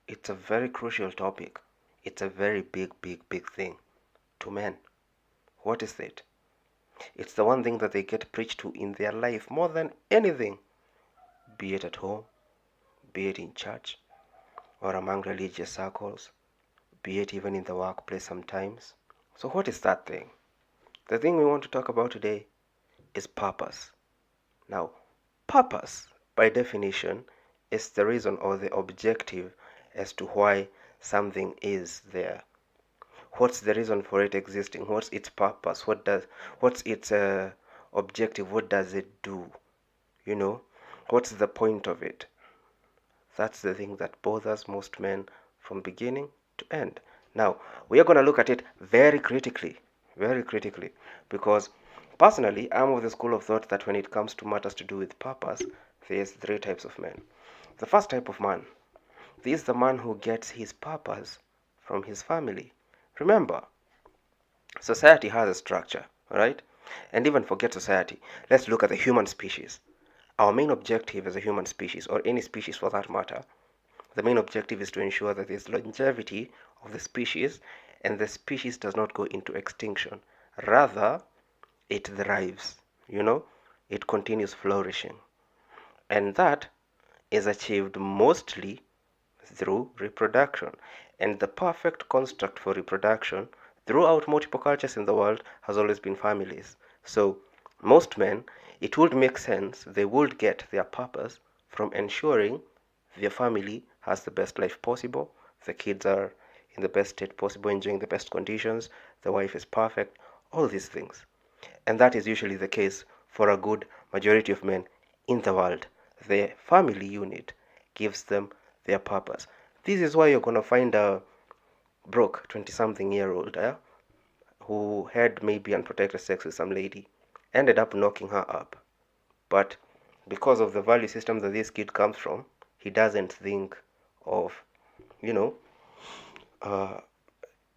It's a very crucial topic. It's a very big thing to men. What is it? It's the one thing that they get preached to in their life more than anything, be it at home, be it in church, or among religious circles, be it even in the workplace sometimes. So, what is that thing? The thing we want to talk about today is purpose. Now, purpose, by definition, is the reason or the objective as to why something is there. What's the reason for it existing? What's its purpose? What's its objective? What does it do? You know, what's the point of it? That's the thing that bothers most men from beginning to end. Now, we are going to look at it very critically, because personally, I'm of the school of thought that when it comes to matters to do with purpose, there's three types of men. The first type of man, this is the man who gets his purpose from his family. Remember, society has a structure, all right? And even forget society. Let's look at the human species. Our main objective as a human species, or any species for that matter, the main objective is to ensure that there's longevity of the species and the species does not go into extinction. Rather, it thrives, you know, it continues flourishing. And that is achieved mostly through reproduction. And the perfect construct for reproduction throughout multiple cultures in the world has always been families. So, most men, it would make sense they would get their purpose from ensuring their family has the best life possible, the kids are in the best state possible, enjoying the best conditions, the wife is perfect, all these things. And that is usually the case for a good majority of men in the world. The family unit gives them their purpose. This is why you're going to find a broke 20-something-year-old who had maybe unprotected sex with some lady, ended up knocking her up. But because of the value system that this kid comes from, he doesn't think of, you know, uh,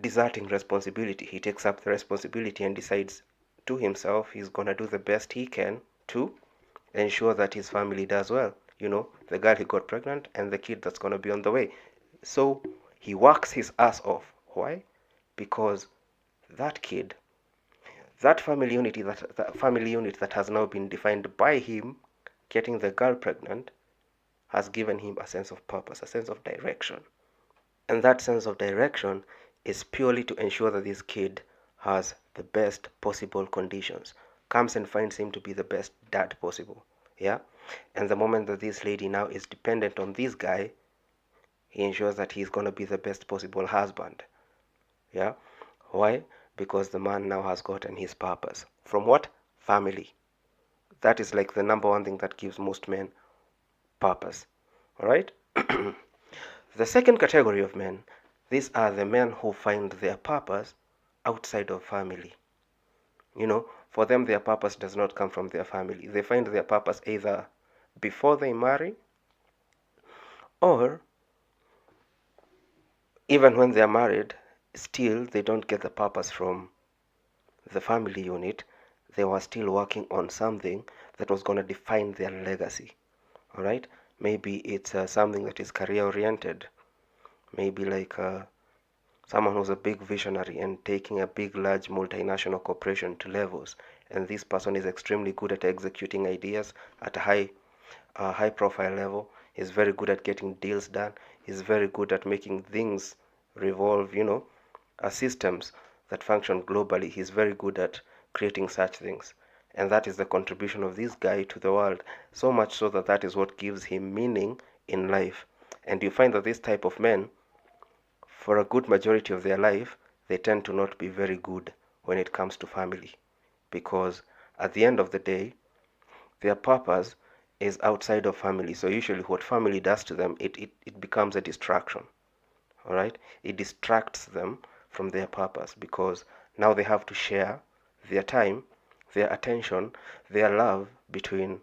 deserting responsibility. He takes up the responsibility and decides to himself he's gonna do the best he can to ensure that his family does well. You know, the girl he got pregnant and the kid that's gonna be on the way. So he works his ass off. Why? Because that kid, that family unit that has now been defined by him getting the girl pregnant has given him a sense of purpose, a sense of direction. And that sense of direction is purely to ensure that this kid has the best possible conditions, comes and finds him to be the best dad possible. Yeah? And the moment that this lady now is dependent on this guy, he ensures that he's going to be the best possible husband. Yeah? Why? Because the man now has gotten his purpose. From what? Family. That is like the number one thing that gives most men purpose. Alright? The second category of men, these are the men who find their purpose outside of family. You know, for them, their purpose does not come from their family. They find their purpose either before they marry or even when they are married, still they don't get the purpose from the family unit. They were still working on something that was going to define their legacy. All right? Maybe it's something that is career oriented. Maybe like someone who's a big visionary and taking a big, large multinational corporation to levels. And this person is extremely good at executing ideas at a high profile level. He's very good at getting deals done. He's very good at making things revolve, you know, systems that function globally. He's very good at creating such things. And that is the contribution of this guy to the world. So much so that that is what gives him meaning in life. And you find that this type of men, for a good majority of their life, they tend to not be very good when it comes to family. Because at the end of the day, their purpose is outside of family. So usually what family does to them, it becomes a distraction. All right? It distracts them from their purpose because now they have to share their time, their attention, their love between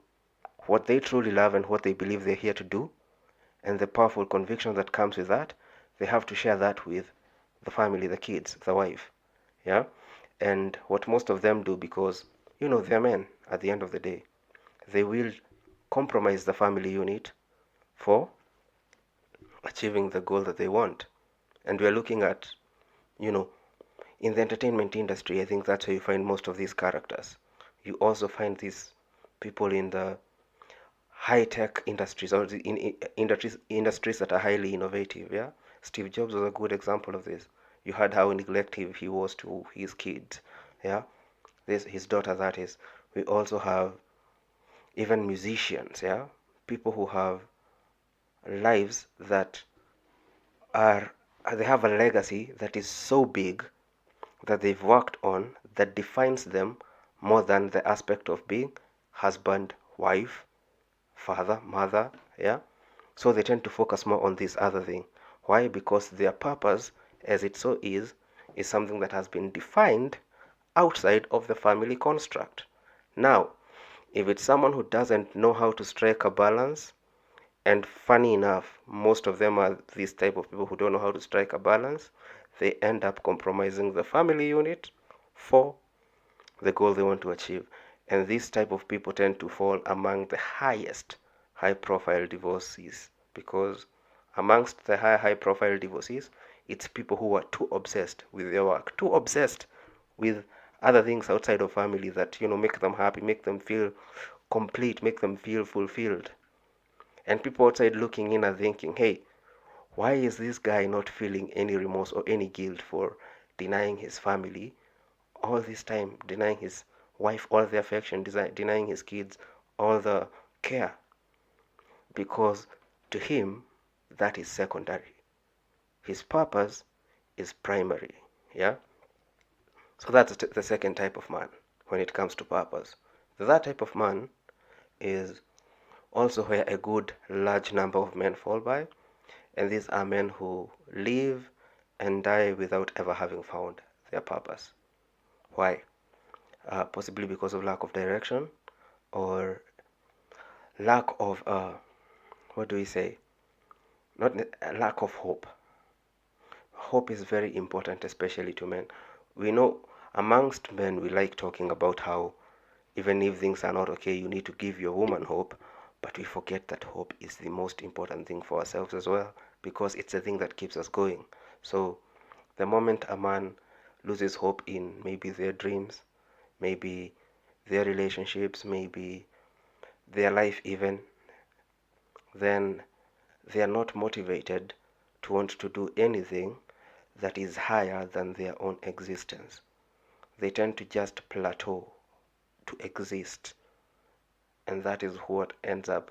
what they truly love and what they believe they're here to do, and the powerful conviction that comes with that. They have to share that with the family, the kids, the wife. Yeah? And what most of them do, because, you know, they're men at the end of the day, they will compromise the family unit for achieving the goal that they want. And we are looking at, you know, in the entertainment industry, I think that's where you find most of these characters. You also find these people in the high-tech industries, or industries that are highly innovative. Yeah, Steve Jobs was a good example of this. You heard how neglectful he was to his kids. Yeah, this his daughter, that is. We also have even musicians. Yeah, people who have lives that are they have a legacy that is so big that they've worked on that defines them more than the aspect of being husband, wife, father, mother. Yeah, so they tend to focus more on this other thing. Why? Because their purpose, as it so is something that has been defined outside of the family construct. Now, if it's someone who doesn't know how to strike a balance, and funny enough, most of them are these type of people who don't know how to strike a balance, they end up compromising the family unit for the goal they want to achieve. And these type of people tend to fall among the highest high profile divorcees, because amongst the high profile divorcees, it's people who are too obsessed with their work, too obsessed with other things outside of family that, make them happy, make them feel complete, make them feel fulfilled. And people outside looking in are thinking, hey, why is this guy not feeling any remorse or any guilt for denying his family all this time, denying his wife all the affection, denying his kids all the care? Because to him, that is secondary. His purpose is primary. Yeah? So that's the second type of man when it comes to purpose. The third type of man is also where a good large number of men fall by, and these are men who live and die without ever having found their purpose. Why? Possibly because of lack of direction, or lack of what do we say? Not lack of hope. Hope is very important, especially to men. We know amongst men we like talking about how even if things are not okay, you need to give your woman hope, but we forget that hope is the most important thing for ourselves as well, because it's the thing that keeps us going. So the moment a man loses hope in maybe their dreams, maybe their relationships, maybe their life even, then they are not motivated to want to do anything that is higher than their own existence. They tend to just plateau to exist, and that is what ends up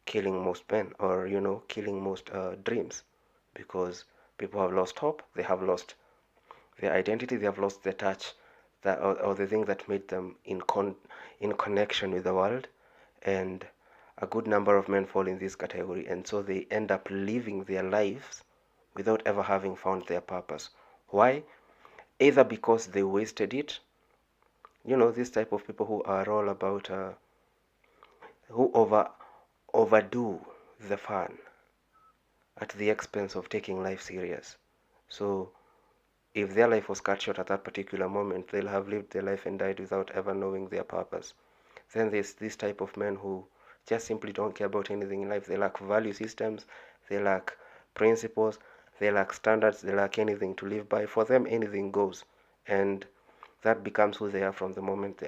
killing most men, or killing most dreams, because people have lost hope, they have lost their identity, they have lost their touch, that or the thing that made them in connection with the world. And a good number of men fall in this category, and so they end up living their lives without ever having found their purpose. Why? Either because they wasted it, this type of people who are all about who overdo the fun at the expense of taking life serious. So if their life was cut short at that particular moment, they'll have lived their life and died without ever knowing their purpose. Then there's this type of men who just simply don't care about anything in life. They lack value systems, they lack principles, they lack standards, they lack anything to live by. For them, anything goes. And that becomes who they are from the moment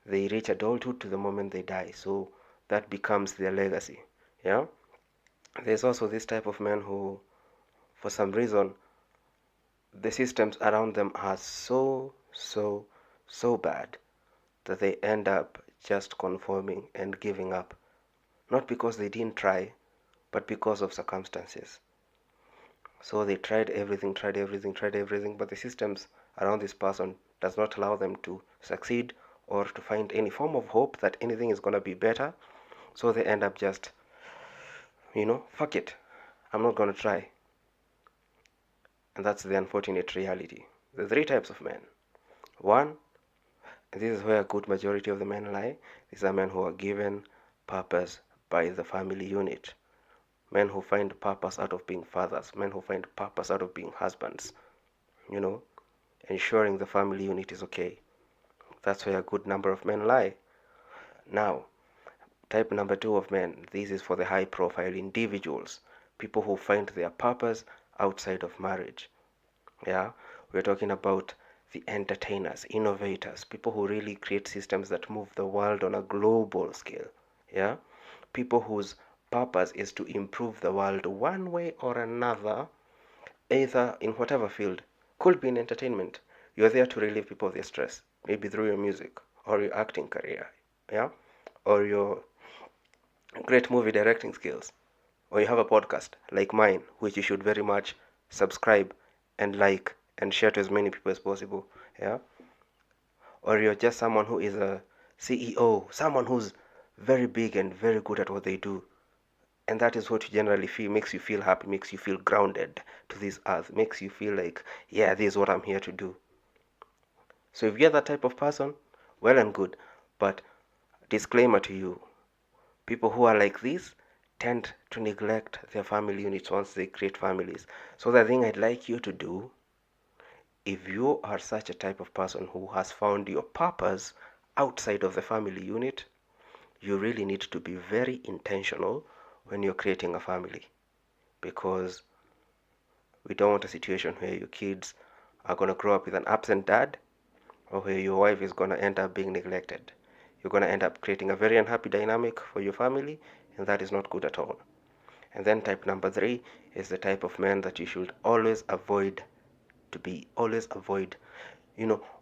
they reach adulthood to the moment they die. So that becomes their legacy. Yeah? There's also this type of men who, for some reason, the systems around them are so bad that they end up just conforming and giving up. Not because they didn't try, but because of circumstances. So they tried everything, but the systems around this person does not allow them to succeed or to find any form of hope that anything is going to be better. So they end up just, fuck it, I'm not going to try. And that's the unfortunate reality. The three types of men. One, this is where a good majority of the men lie. These are men who are given purpose by the family unit. Men who find purpose out of being fathers. Men who find purpose out of being husbands. Ensuring the family unit is okay. That's where a good number of men lie. Now, type number two of men. This is for the high profile individuals. people who find their purpose outside of marriage. Yeah, we're talking about the entertainers, innovators, people who really create systems that move the world on a global scale. Yeah, people whose purpose is to improve the world one way or another, either in whatever field. Could be in entertainment. You're there to relieve people of their stress, maybe through your music or your acting career, yeah, or your great movie directing skills, or you have a podcast like mine, which you should very much subscribe and like and share to as many people as possible, yeah, or you're just someone who is a CEO, someone who's very big and very good at what they do, and that is what you generally feel, makes you feel happy, makes you feel grounded to this earth, makes you feel like, yeah, this is what I'm here to do. So if you're that type of person, well and good, but disclaimer to you, people who are like this tend to neglect their family units once they create families. So the thing I'd like you to do, if you are such a type of person who has found your purpose outside of the family unit, you really need to be very intentional when you're creating a family, because we don't want a situation where your kids are going to grow up with an absent dad, or where your wife is going to end up being neglected. You're going to end up creating a very unhappy dynamic for your family, and that is not good at all. And then type number 3 is the type of man that you should always avoid to be. Always avoid.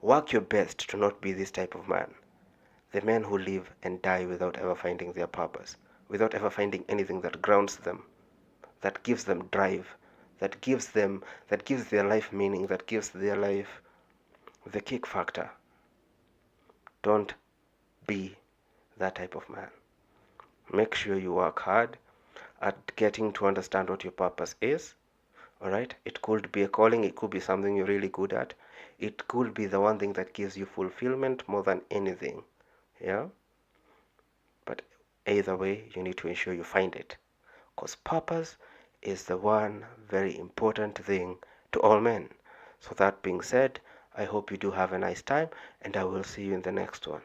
Work your best to not be this type of man. The men who live and die without ever finding their purpose, without ever finding anything that grounds them, that gives them drive, that gives their life meaning, that gives their life the kick factor. Don't be that type of man. Make sure you work hard at getting to understand what your purpose is. All right, it could be a calling, it could be something you're really good at, it could be the one thing that gives you fulfillment more than anything. Yeah, but either way, you need to ensure you find it, because purpose is the one very important thing to all men. So that being said, I hope you do have a nice time, and I will see you in the next one.